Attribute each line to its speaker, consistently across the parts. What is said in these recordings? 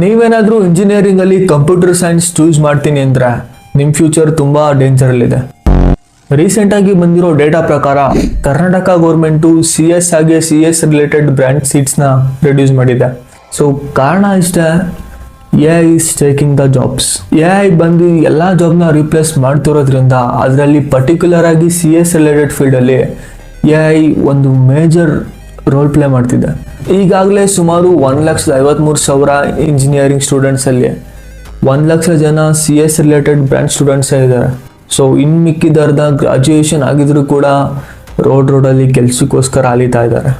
Speaker 1: ನೀವೇನಾದರೂ ಇಂಜಿನಿಯರಿಂಗಲ್ಲಿ computer science choose ಮಾಡ್ತೀನಿ ಅಂದರೆ ನಿಮ್ಮ ಫ್ಯೂಚರ್ ತುಂಬ ಡೇಂಜರಲ್ಲಿದೆ. ರೀಸೆಂಟಾಗಿ ಬಂದಿರೋ ಡೇಟಾ ಪ್ರಕಾರ ಕರ್ನಾಟಕ ಗೌರ್ಮೆಂಟು CS ಹಾಗೆ CS ರಿಲೇಟೆಡ್ ಬ್ರಾಂಚ್ ಸೀಟ್ಸ್ನ ರಿಡ್ಯೂಸ್ ಮಾಡಿದೆ. ಸೊ ಕಾರಣ ಇಷ್ಟೇ, AI is taking the jobs. AI ಬಂದು ಎಲ್ಲ ಜಾಬ್ನ ರೀಪ್ಲೇಸ್ ಮಾಡ್ತಿರೋದ್ರಿಂದ ಅದರಲ್ಲಿ ಪರ್ಟಿಕ್ಯುಲರ್ ಆಗಿ CS ರಿಲೇಟೆಡ್ ಫೀಲ್ಡಲ್ಲಿ AI ಒಂದು ಮೇಜರ್ ರೋಲ್ ಪ್ಲೇ ಮಾಡ್ತಿದೆ. ಈಗಾಗಲೇ ಸುಮಾರು 1,53,000 ಇಂಜಿನಿಯರಿಂಗ್ ಸ್ಟೂಡೆಂಟ್ಸಲ್ಲಿ 1,00,000 ಜನ CS ರಿಲೇಟೆಡ್ ಬ್ರಾಂಚ್ ಸ್ಟೂಡೆಂಟ್ಸೇ ಇದ್ದಾರೆ. ಸೊ ಇನ್ನು ಮಿಕ್ಕಿದರ್ಧ ಗ್ರಾಜ್ಯುಯೇಷನ್ ಆಗಿದ್ರು ಕೂಡ ರೋಡಲ್ಲಿ ಕೆಲಸಕ್ಕೋಸ್ಕರ ಅಲಿತಾ ಇದ್ದಾರೆ.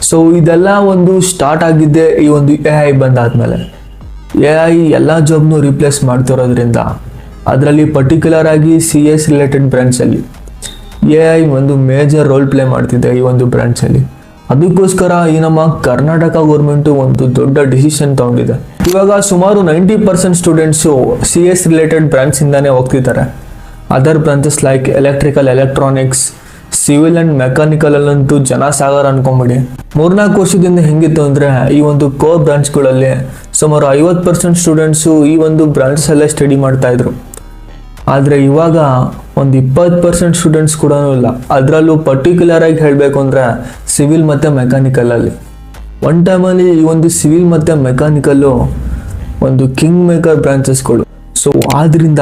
Speaker 1: ಸೊ ಇದೆಲ್ಲ ಒಂದು ಸ್ಟಾರ್ಟ್ ಆಗಿದ್ದೆ ಈ ಒಂದು AI ಬಂದಾದ್ಮೇಲೆ. AI ಎಲ್ಲ ಜಾಬ್ನು ರೀಪ್ಲೇಸ್ ಮಾಡ್ತಿರೋದ್ರಿಂದ ಅದರಲ್ಲಿ ಪರ್ಟಿಕ್ಯುಲರ್ ಆಗಿ CS ರಿಲೇಟೆಡ್ ಬ್ರಾಂಚಲ್ಲಿ AI ಒಂದು ಮೇಜರ್ ರೋಲ್ ಪ್ಲೇ ಮಾಡ್ತಿದೆ ಈ ಒಂದು ಬ್ರಾಂಚಲ್ಲಿ. ಅದಕ್ಕೋಸ್ಕರ ಈ ನಮ್ಮ ಕರ್ನಾಟಕ ಗೌರ್ಮೆಂಟು ಒಂದು ದೊಡ್ಡ ಡಿಸಿಷನ್ ತಗೊಂಡಿದೆ. ಇವಾಗ ಸುಮಾರು 90% ಸ್ಟೂಡೆಂಟ್ಸು CS ರಿಲೇಟೆಡ್ ಬ್ರಾಂಚಿಂದಾನೇ ಹೋಗ್ತಿದ್ದಾರೆ. Other branches like electrical, electronics, civil and ಮೆಕ್ಯಾನಿಕಲಲ್ಲಂತೂ ಜನ ಸಾಗರ ಅನ್ಕೊಂಬಿಡಿ. 3-4 ವರ್ಷದಿಂದ ಹೆಂಗಿತ್ತು ಅಂದರೆ ಈ ಒಂದು ಕೋರ್ ಬ್ರಾಂಚ್ಗಳಲ್ಲಿ ಸುಮಾರು 50% ಸ್ಟೂಡೆಂಟ್ಸು ಈ ಒಂದು ಬ್ರಾಂಚಲ್ಲೇ ಸ್ಟಡಿ ಮಾಡ್ತಾಯಿದ್ರು. ಆದರೆ ಇವಾಗ ಒಂದು 20% ಸ್ಟೂಡೆಂಟ್ಸ್ ಕೂಡ ಇಲ್ಲ. ಅದರಲ್ಲೂ ಪರ್ಟಿಕ್ಯುಲರ್ ಆಗಿ ಹೇಳಬೇಕು ಅಂದರೆ ಸಿವಿಲ್ ಮತ್ತು ಮೆಕ್ಯಾನಿಕಲಲ್ಲಿ ಒನ್ ಟೈಮಲ್ಲಿ ಈ ಒಂದು ಸಿವಿಲ್ ಮತ್ತು ಮೆಕ್ಯಾನಿಕಲ್ಲು ಒಂದು ಕಿಂಗ್ ಮೇಕರ್ ಬ್ರಾಂಚಸ್ಗಳು. ಸೊ ಆದ್ದರಿಂದ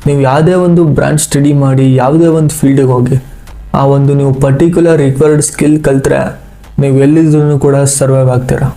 Speaker 1: ನೀವು ಯಾವುದೇ ಒಂದು ಬ್ರಾಂಚ್ ಸ್ಟಡಿ ಮಾಡಿ ಯಾವುದೇ ಒಂದು ಫೀಲ್ಡಿಗೆ ಹೋಗಿ ಆ ಒಂದು ನೀವು ಪರ್ಟಿಕ್ಯುಲರ್ ರಿಕ್ವೈರ್ಡ್ ಸ್ಕಿಲ್ ಕಲಿತ್ರೆ ನೀವು ಎಲ್ಲಿದ್ರೂ ಕೂಡ ಸರ್ವೈವ್ ಆಗ್ತೀರಾ.